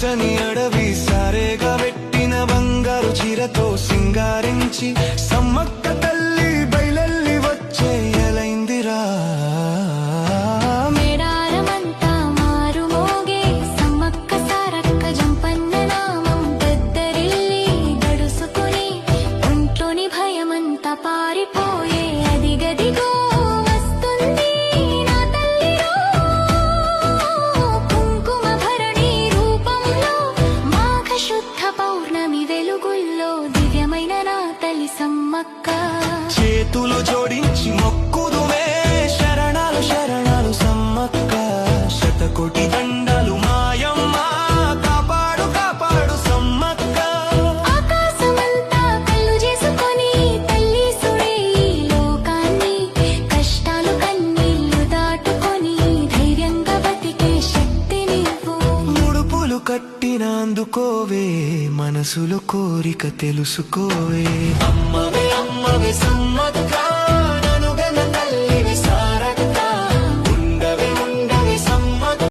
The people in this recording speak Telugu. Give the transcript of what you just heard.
పచ్చని అడవి సారేగా పెట్టిన బంగారు చీరతో సింగారించి సమ్మక్క తల్లి బయలల్లి వచ్చే ఎలైందిరా. మేడారమంతా మారుమోగే సమ్మక్క సారక్క జంపన్న నామం పెద్దరిల్లి గడుసుకుని ఒంట్లోని భయమంతా పారిపోయే అదిగదిగో వస్తుంది నా తల్లిరో. కుంకుమ భరణి రూపంలో మాఘ శుద్ధ పౌర్ణమి వెలుగుల్లో దివ్యమైన నా తల్లి సమ్మక్క. చేతులు జోడించి మొక్కుదుమే శరణాలు శరణాలు సమ్మక్క. శతకోటి దండాలు మాయమ్మ కాపాడు కాపాడు సమ్మక్క. ఆకాశమంతా కళ్ళు చేసుకొని తల్లి సుడే ఈ లోకాన్ని కష్టాలు కన్నీళ్లు దాటుకొని ధైర్యంగా బతికే శక్తి నీవు. ముడుపులు కట్టిన అందుకోవే మనసులో కోరిక తెలుసుకోవే. అమ్మా